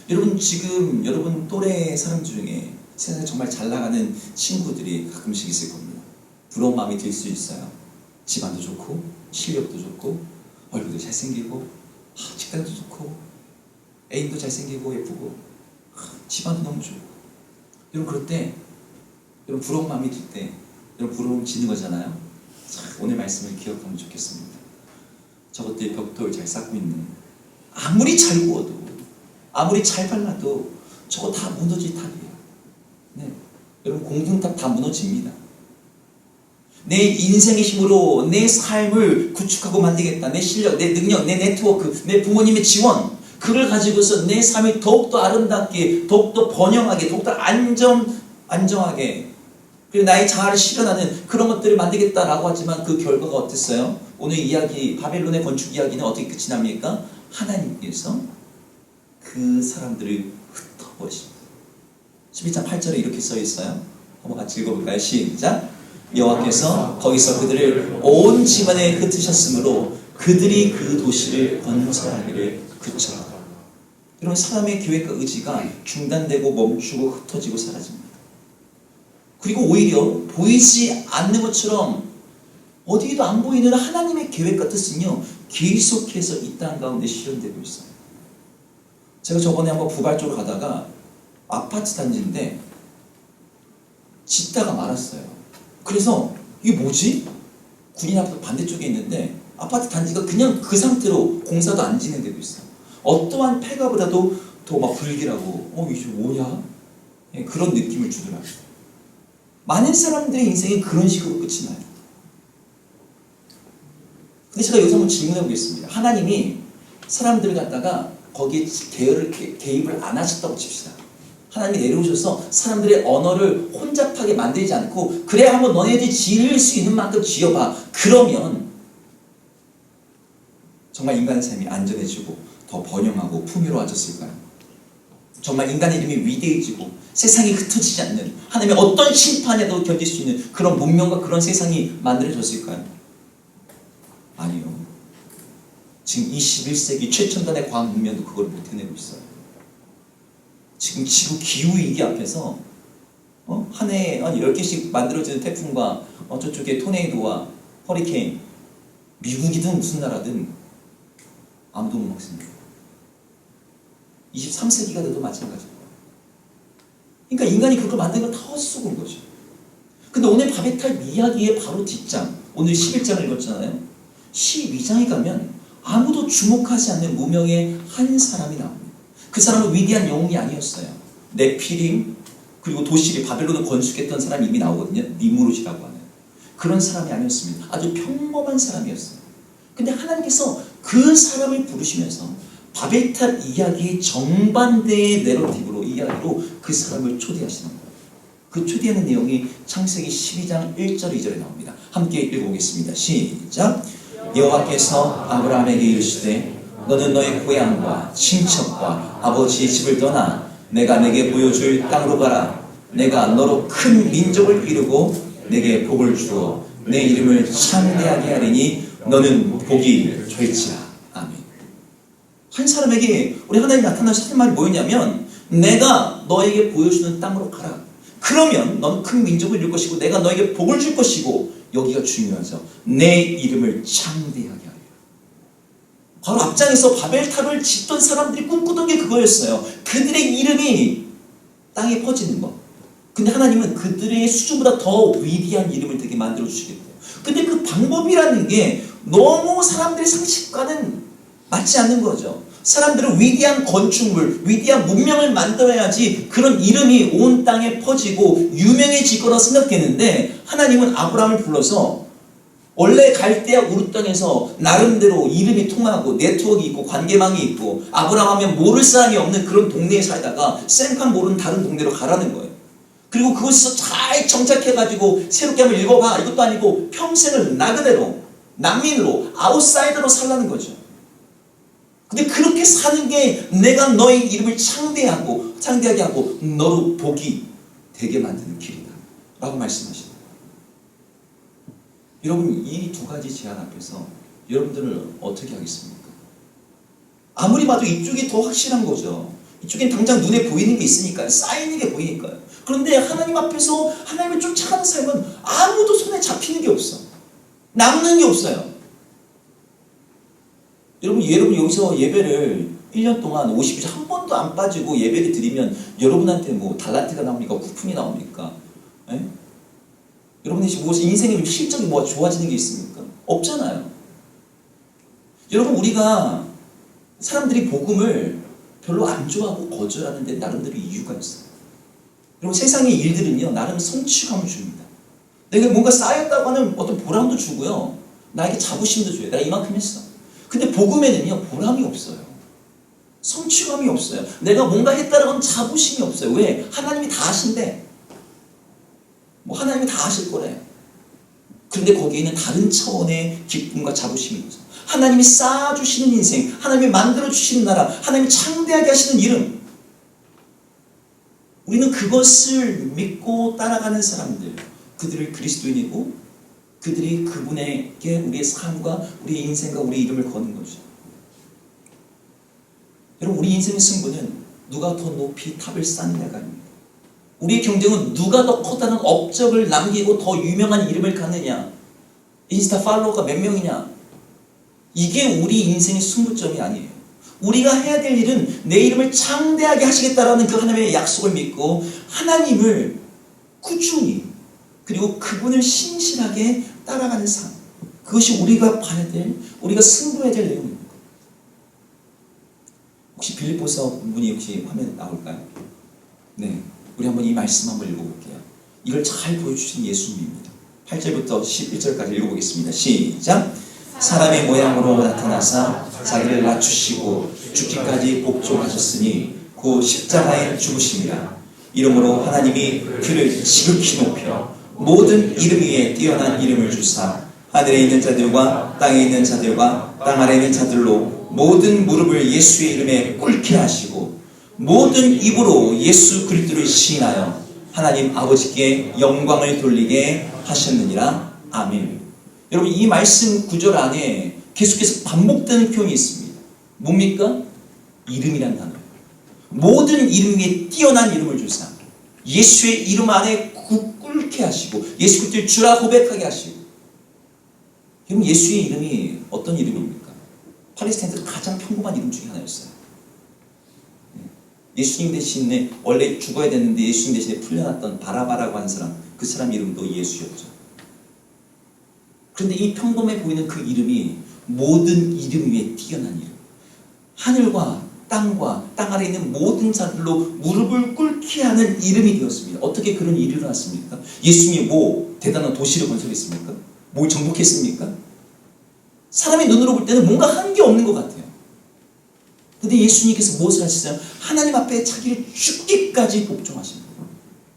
Speaker 2: 여러분, 지금 여러분 또래 사람 중에 세상에 정말 잘 나가는 친구들이 가끔씩 있을 겁니다. 부러운 마음이 들 수 있어요. 집안도 좋고 실력도 좋고 얼굴도 잘생기고 직장도 좋고 애인도 잘생기고 예쁘고 집안도 너무 좋고 여러분 그럴 때 여러분 부러운 마음이 들 때 여러분 부러움 지는 거잖아요. 오늘 말씀을 기억하면 좋겠습니다. 저것들이 벽돌 잘 쌓고 있는 아무리 잘 구워도 아무리 잘 발라도 저거 다 무너질 탑이에요. 네. 여러분 공중탑 다 무너집니다. 내 인생의 힘으로 내 삶을 구축하고 만들겠다. 내 실력, 내 능력, 내 네트워크, 내 부모님의 지원 그걸 가지고서 내 삶이 더욱더 아름답게 더욱더 번영하게 더욱더 안정하게 그리고 나의 자아를 실현하는 그런 것들을 만들겠다라고 하지만 그 결과가 어땠어요? 오늘 이야기 바벨론의 건축 이야기는 어떻게 끝이 납니까? 하나님께서 그 사람들을 흩어버리십니다. 11장 8절에 이렇게 써 있어요. 한번 같이 읽어볼까요? 시작. 여호와께서 거기서 그들을 온 집안에 흩으셨으므로 그들이 그 도시를 건설하기를 그쳤다. 이런 사람의 계획과 의지가 중단되고 멈추고 흩어지고 사라집니다. 그리고 오히려 보이지 않는 것처럼 어디에도 안 보이는 하나님의 계획과 뜻은요 계속해서 이 땅 가운데 실현되고 있어요. 제가 저번에 한번 부발 쪽으로 가다가 아파트 단지인데 짓다가 말았어요. 그래서 이게 뭐지? 군인 아파트 반대쪽에 있는데 아파트 단지가 그냥 그 상태로 공사도 안 진행되고 있어요. 어떠한 폐가보다도 더 막 불길하고 이게 뭐냐? 그런 느낌을 주더라고요. 많은 사람들의 인생이 그런 식으로 끝이 나요. 근데 제가 여기서 한번 질문해 보겠습니다. 하나님이 사람들을 갖다가 거기에 개입을 안 하셨다고 칩시다. 하나님이 내려오셔서 사람들의 언어를 혼잡하게 만들지 않고 그래 한번 너네들이 지을 수 있는 만큼 지어봐. 그러면 정말 인간의 삶이 안전해지고 더 번영하고 풍요로워졌을까요? 정말 인간의 이름이 위대해지고 세상이 흩어지지 않는 하나님의 어떤 심판에도 견딜 수 있는 그런 문명과 그런 세상이 만들어졌을까요? 아니요. 지금 21세기 최첨단의 과학 문명도 그걸 못 해내고 있어요. 지금 지구 기후위기 앞에서 한 해에 한 10개씩 만들어지는 태풍과 저쪽에 토네이도와 허리케인 미국이든 무슨 나라든 아무도 못 막습니다. 23세기가 돼도 마찬가지예요. 그러니까 인간이 그걸 만든 건 다 헛수고인 거죠. 근데 오늘 바벨탑 이야기의 바로 뒷장, 오늘 11장을 읽었잖아요. 12장에 가면 아무도 주목하지 않는 무명의 한 사람이 나옵니다. 그 사람은 위대한 영웅이 아니었어요. 네피림 그리고 도시를 바벨론을 건축했던 사람이 이미 나오거든요. 니무롯이라고 하는 그런 사람이 아니었습니다. 아주 평범한 사람이었어요. 근데 하나님께서 그 사람을 부르시면서 바벨탑 이야기의 정반대의 내러티브로 이야기로 그 사람을 초대하시는 거예요. 그 초대하는 내용이 창세기 12장 1절 2절에 나옵니다. 함께 읽어보겠습니다. 시작. 여호와께서 아브라함에게 이르시되 너는 너의 고향과 친척과 아버지의 집을 떠나 내가 내게 보여줄 땅으로 가라. 내가 너로 큰 민족을 이루고 내게 복을 주어 내 이름을 창대하게 하리니 너는 복이 될지라. 아멘. 한 사람에게 우리 하나님 나타나서 하는 말이 뭐였냐면 내가 너에게 보여주는 땅으로 가라. 그러면 너는 큰 민족을 이룰 것이고 내가 너에게 복을 줄 것이고 여기가 중요하죠. 내 이름을 창대하게 하리라. 바로 앞장에서 바벨탑을 짓던 사람들이 꿈꾸던 게 그거였어요. 그들의 이름이 땅에 퍼지는 것. 근데 하나님은 그들의 수준보다 더 위대한 이름을 되게 만들어 주시겠대요. 근데 그 방법이라는 게 너무 사람들의 상식과는 맞지 않는 거죠. 사람들은 위대한 건축물, 위대한 문명을 만들어야지 그런 이름이 온 땅에 퍼지고 유명해질 거라 생각되는데 하나님은 아브라함을 불러서 원래 갈대아 우르 땅에서 나름대로 이름이 통하고 네트워크 있고 관계망이 있고 아브라함 하면 모를 사람이 없는 그런 동네에 살다가 쌩판 모르는 다른 동네로 가라는 거예요. 그리고 그곳에서 잘 정착해가지고 새롭게 한번 읽어봐. 이것도 아니고 평생을 나그네로 난민으로 아웃사이더로 살라는 거죠. 근데 그렇게 사는 게 내가 너의 이름을 창대하게 하고 너로 복이 되게 만드는 길이다 라고 말씀하십니다. 여러분 이 두 가지 제안 앞에서 여러분들은 어떻게 하겠습니까? 아무리 봐도 이쪽이 더 확실한 거죠. 이쪽엔 당장 눈에 보이는 게 있으니까요. 쌓이는 게 보이니까요. 그런데 하나님 앞에서 하나님을 쫓아가는 삶은 아무도 손에 잡히는 게 없어. 남는 게 없어요. 여러분 여기서 예배를 1년 동안 50일 한 번도 안 빠지고 예배를 드리면 여러분한테 뭐 달란트가 나옵니까? 쿠폰이 나옵니까? 예? 여러분이 무엇이 인생의 실적이 뭐가 좋아지는 게 있습니까? 없잖아요. 여러분 우리가 사람들이 복음을 별로 안 좋아하고 거절하는데 나름대로 이유가 있어요. 여러분 세상의 일들은요 나름 성취감을 줍니다. 내가 뭔가 쌓였다고 하는 어떤 보람도 주고요. 나에게 자부심도 줘요. 내가 이만큼 했어. 근데 복음에는요 보람이 없어요. 성취감이 없어요. 내가 뭔가 했다라고 하는 자부심이 없어요. 왜? 하나님이 다 하신대. 뭐 하나님이 다 하실 거래요. 그런데 거기에는 다른 차원의 기쁨과 자부심이 있어요. 하나님이 쌓아주시는 인생, 하나님이 만들어주시는 나라, 하나님이 창대하게 하시는 이름. 우리는 그것을 믿고 따라가는 사람들, 그들을 그리스도인이고 그들이 그분에게 우리의 삶과 우리의 인생과 우리의 이름을 거는 거죠. 여러분 우리 인생의 승부는 누가 더 높이 탑을 쌓느냐가입니다. 우리의 경쟁은 누가 더 커다란 업적을 남기고 더 유명한 이름을 갖느냐, 인스타 팔로워가 몇 명이냐, 이게 우리 인생의 승부점이 아니에요. 우리가 해야 될 일은 내 이름을 창대하게 하시겠다라는 그 하나님의 약속을 믿고 하나님을 꾸준히 그리고 그분을 신실하게 따라가는 삶, 그것이 우리가 봐야 될, 우리가 승부해야 될 내용입니다. 혹시 빌립보서 문이 혹시 화면에 나올까요? 네, 우리 한번 이 말씀 한번 읽어볼게요. 이걸 잘 보여주신 예수님입니다. 8절부터 11절까지 읽어보겠습니다. 시작! 사람의 모양으로 나타나사 자기를 낮추시고 죽기까지 복종하셨으니 그 십자가에 죽으심이라. 이러므로 하나님이 그를 지극히 높여 모든 이름 위에 뛰어난 이름을 주사 하늘에 있는 자들과 땅에 있는 자들과 땅 아래에 있는 자들로 모든 무릎을 예수의 이름에 꿇게 하시고 모든 입으로 예수 그리스도를 시인하여 하나님 아버지께 영광을 돌리게 하셨느니라. 아멘. 여러분 이 말씀 구절 안에 계속해서 반복되는 표현이 있습니다. 뭡니까? 이름이란 단어예요. 모든 이름 위에 뛰어난 이름을 주사 예수의 이름 안에 꿇게 하시고 예수 그리스도를 주라 고백하게 하시고. 여러분 예수의 이름이 어떤 이름입니까? 팔레스타인에서 가장 평범한 이름 중에 하나였어요. 예수님 대신에 원래 죽어야 됐는데 예수님 대신에 풀려났던 바라바라고 한 사람, 그 사람 이름도 예수였죠. 그런데 이 평범해 보이는 그 이름이 모든 이름 위에 뛰어난 이름, 하늘과 땅과 땅 아래에 있는 모든 자들로 무릎을 꿇게 하는 이름이 되었습니다. 어떻게 그런 일이 일어났습니까? 예수님이 뭐 대단한 도시를 건설했습니까? 뭘 정복했습니까? 사람의 눈으로 볼 때는 뭔가 한 게 없는 것 같아요. 근데 예수님께서 무엇을 하셨어요? 하나님 앞에 자기를 죽기까지 복종하십니다.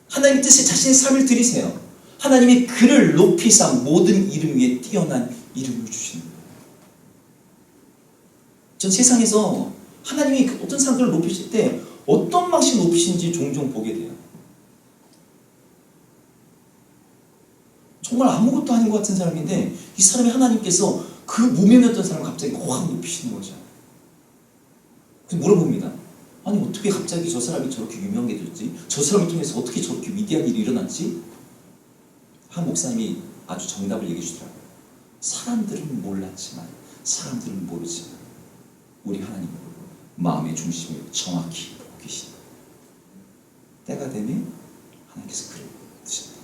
Speaker 2: 하나님 뜻에 자신의 삶을 드리세요. 하나님이 그를 높이사 모든 이름 위에 뛰어난 이름을 주시는 거예요. 전 세상에서 하나님이 어떤 사람들을 높이실 때 어떤 방식으로 높이시는지 종종 보게 돼요. 정말 아무것도 아닌 것 같은 사람인데 이 사람이 하나님께서 그 무명했던 사람을 갑자기 확 높이시는 거죠. 그래서 물어봅니다. 아니 어떻게 갑자기 저 사람이 저렇게 유명해졌지? 저 사람을 통해서 어떻게 저렇게 위대한 일이 일어났지? 한 목사님이 아주 정답을 얘기해 주더라고요. 사람들은 몰랐지만 사람들은 모르지만 우리 하나님은 마음의 중심을 정확히 보고 계신다. 때가 되면 하나님께서 그를 드신다.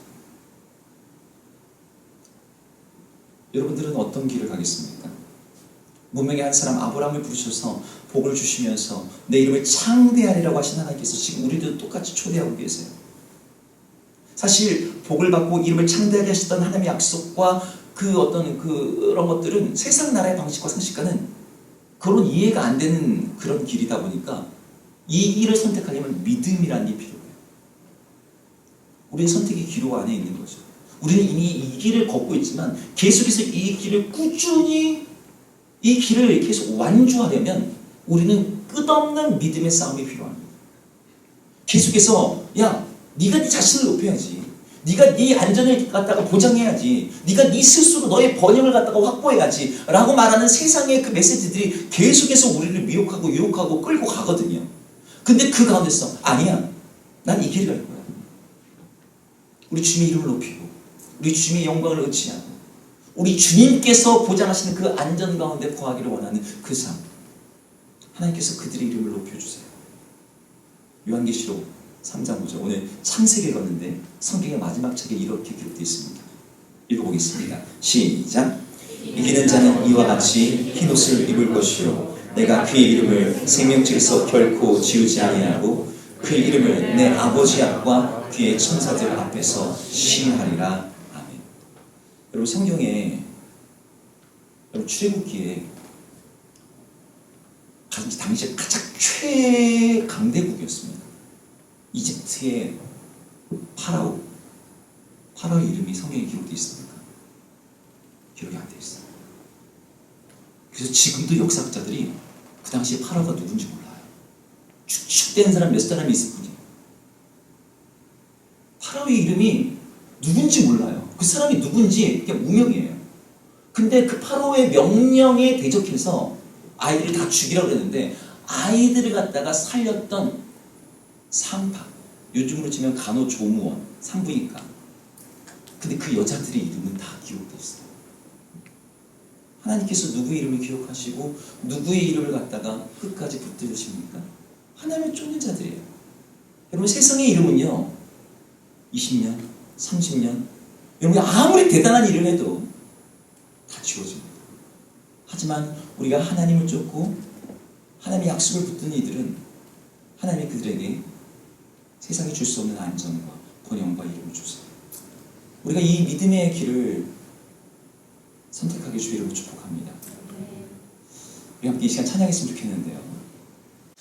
Speaker 2: 여러분들은 어떤 길을 가겠습니까? 문명의 한 사람 아브라함을 부르셔서 복을 주시면서 내 이름을 창대하리라고 하신 하나님께서 지금 우리도 똑같이 초대하고 계세요. 사실 복을 받고 이름을 창대하게 하셨던 하나님의 약속과 그 어떤 그런 것들은 세상 나라의 방식과 상식과는 그런 이해가 안 되는 그런 길이다 보니까 이 길을 선택하려면 믿음이라는 게 필요해요. 우리의 선택의 기로 안에 있는 거죠. 우리는 이미 이 길을 걷고 있지만 계속해서 이 길을 꾸준히 이 길을 계속 완주하려면 우리는 끝없는 믿음의 싸움이 필요합니다. 계속해서 야 네가 네 자신을 높여야지. 네가 네 안전을 갖다가 보장해야지. 네가 네 스스로 너의 번영을 갖다가 확보해야지 라고 말하는 세상의 그 메시지들이 계속해서 우리를 미혹하고 유혹하고 끌고 가거든요. 근데 그 가운데서 아니야. 난 이 길을 갈 거야. 우리 주님의 이름을 높이고 우리 주님의 영광을 의지하고 우리 주님께서 보장하시는 그 안전 가운데 거하기를 원하는 그 삶, 하나님께서 그들의 이름을 높여주세요. 요한계시록 3장 9절, 오늘 창세기 읽었는데 성경의 마지막 책에 이렇게 기록되어 있습니다. 읽어보겠습니다. 시작. 이기는 자는 이와 같이 흰옷을 입을 것이요 내가 그의 이름을 생명책에서 결코 지우지 아니하고 그의 이름을 내 아버지 앞과 그의 천사들 앞에서 시인하리라. 아멘. 여러분, 성경에 출애굽기에 당시에 가장 최강대국이었습니다. 이집트의 파라오의 이름이 성경에 기록되어 있습니까? 기록이 안 되어 있어요. 그래서 지금도 역사학자들이 그 당시에 파라오가 누군지 몰라요. 축축된 사람 몇 사람이 있을 뿐이에요. 파라오의 이름이 누군지 몰라요. 그 사람이 누군지 그냥 무명이에요. 근데 그 파라오의 명령에 대적해서 아이들을 다 죽이라고 했는데 아이들을 갖다가 살렸던 상파, 요즘으로 치면 간호조무원, 산부인과. 근데 그 여자들의 이름은 다 기록되어 있어요. 하나님께서 누구의 이름을 기억하시고 누구의 이름을 갖다가 끝까지 붙들으십니까? 하나님을 쫓는 자들이에요. 여러분, 세상의 이름은요 20년, 30년, 여러분 아무리 대단한 일을 해도 다 지워집니다. 하지만 우리가 하나님을 쫓고 하나님의 약속을 붙드는 이들은 하나님이 그들에게 세상이 줄 수 없는 안전과 번영과 이름을 주세요. 우리가 이 믿음의 길을 선택하게 주 이름으로 축복합니다. 우리 함께 이 시간 찬양했으면 좋겠는데요.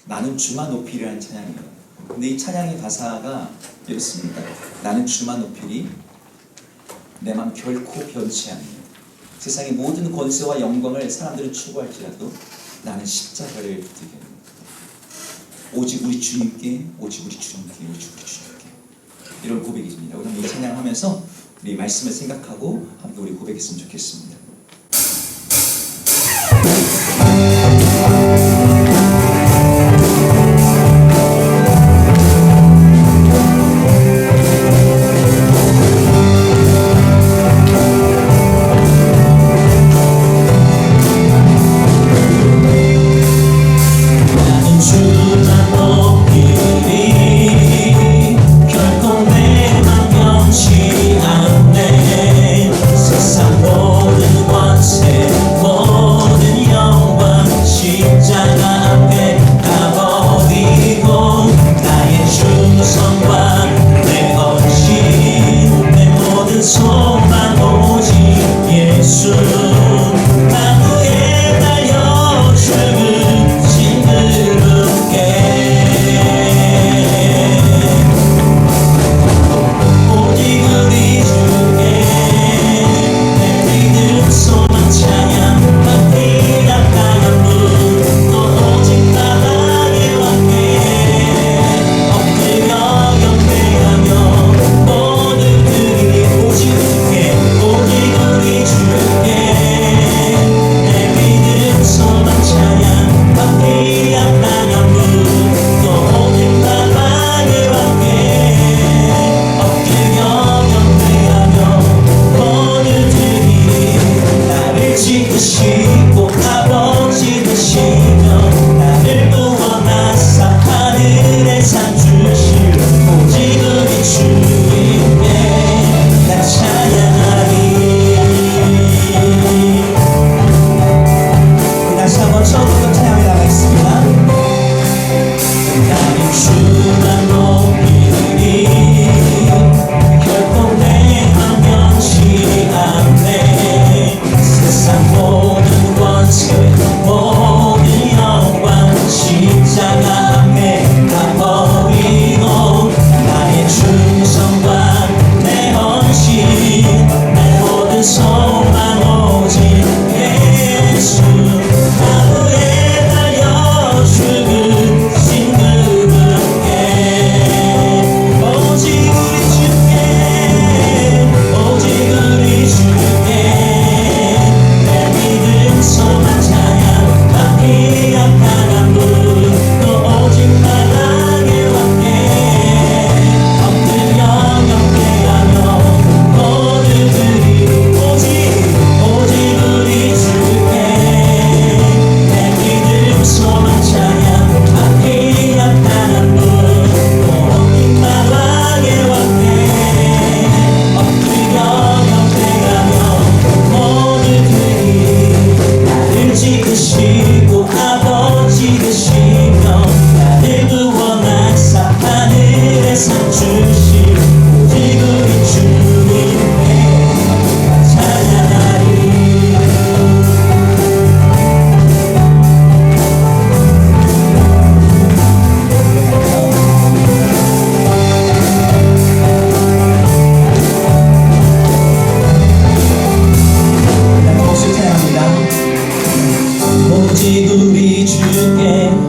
Speaker 2: 나는 주만 높이리라는 찬양이에요. 근데 이 찬양의 가사가 이렇습니다. 나는 주만 높이리 내 맘 결코 변치 않는 세상의 모든 권세와 영광을 사람들은 추구할지라도 나는 십자가를 붙들게 합니다. 오직 우리 주님께, 오직 우리 주님께, 오직 우리 주님께. 이런 고백입니다. 우리 한번 이 찬양하면서 우리 말씀을 생각하고 함께 우리 고백했으면 좋겠습니다.
Speaker 5: 세상 모든 권세 모든 영광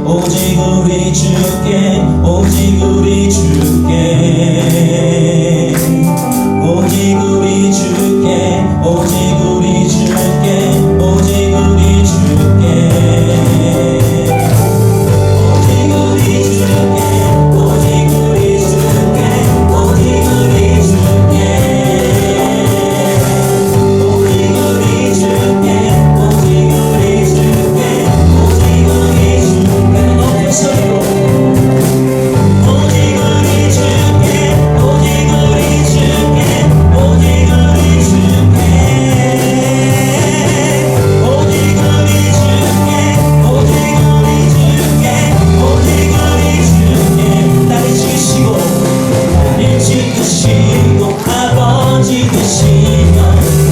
Speaker 2: 오직 우리 주께 오직 우리 주께 오직 우리 주께 오직 우리 주께 오직 우리 주께 오직 우리 주께 오직 우리 주께 오직 우리 주께 오직 우리 주께 오직 우리 주께 오직 우리 주께 높은 소리로 오직 우리 주께 오직 우리 주께 오직 우리 주께 오직 우리 주께 오직 우리 주께 오직 우리 주께 나를 지키시고 나를 지키시고 아버지 되시며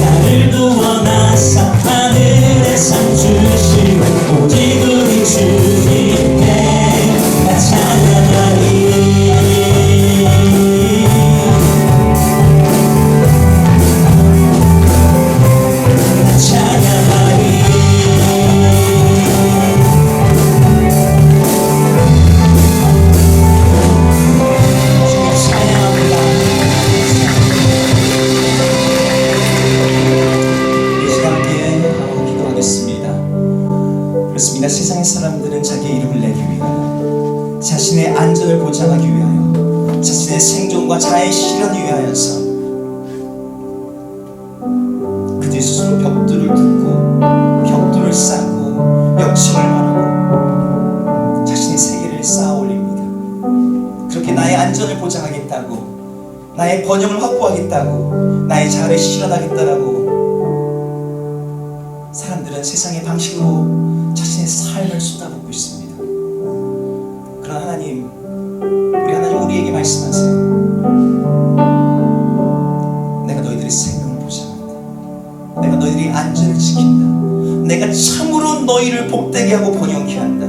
Speaker 2: 나를 구원하사 하늘의 상 주시고 오직 우리 주님께 나 찬양하리 나 찬양하리 주님 찬양합니다. 이 시간 함께 기도하겠습니다. 그렇습니다. 세상의 사람들은 자기의 이름을 내기 위하여 자신의 안전을 보장하기 위하여 자신의 생존과 자의 실현을 위하여서 그들 스스로 벽돌을 뚫고 벽돌을 쌓고 역청을 말하고 자신의 세계를 쌓아 올립니다. 그렇게 나의 안전을 보장하겠다고 나의 번영을 확보하겠다고 나의 자아를 실현하겠다라고 사람들은 세상의 방식으로 자신의 삶을 쏟아붓고 있습니다. 그러나 하나님, 우리 하나님 우리에게 말씀하세요. 내가 너희들의 생명을 보장한다. 내가 너희들의 안전을 지킨다. 내가 참으로 너희를 복되게 하고 번영케 한다.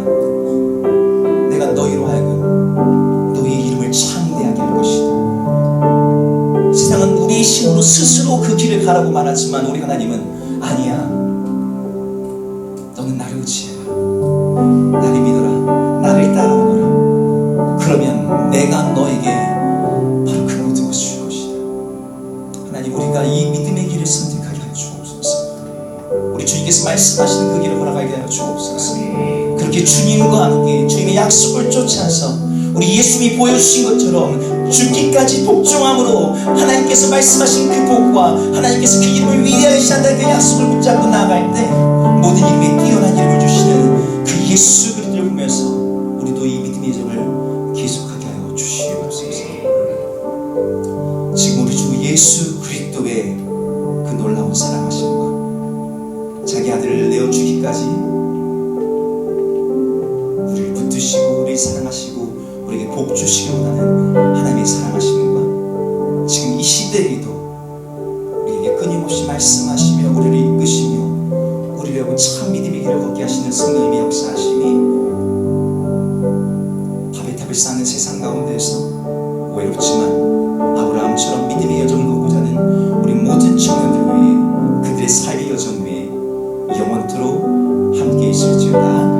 Speaker 2: 내가 너희로 하여금 너희의 이름을 창대하게 할 것이다. 세상은 우리의 힘으로 스스로 그 길을 가라고 말하지만 우리 하나님은 아니야. 너는 나를 의지해라. 나를 믿어라. 나를 따라오거라. 그러면 내가 너에게 바로 그 모든 것을 줄 것이다. 하나님, 우리가 이 믿음의 길을 선택하게 하여 주옵소서. 우리 주님께서 말씀하시는 그 길을 걸어가게 하여 주옵소서. 그렇게 주님과 함께 주님의 약속을 쫓아서 우리 예수님이 보여주신 것처럼 죽기까지 복종함으로 하나님께서 말씀하신 그 복과 하나님께서 그 이름을 위하여 하신다는 그 약속을 붙잡고 나아갈 때 모든 이름에 뛰어난 이름을 주시는 그 예수 그리스도를 보면서 우리도 이 믿음의 여정을 계속하게 하여 주시옵소서. 지금 우리 주 예수 그리스도의 그 놀라운 사랑하심과 자기 아들을 내어주기까지 우리를 붙드시고 우리를 사랑하시고 우리에게 복 주시기 원하는 하나님의 사랑하심과 지금 이 시대에도 우리에게 끊임없이 말씀하시며 우리를 이끄시며 우리를 참 믿음의 길을 걷게 하시는 성령님의 역사하심이 밥의 탑을 쌓는 세상 가운데서 외롭지만 아브라함처럼 믿음의 여정을 걷고자 하는 우리 모든 청년들 위해 그들의 삶의 여정 위에 영원토록 함께 있을지어다.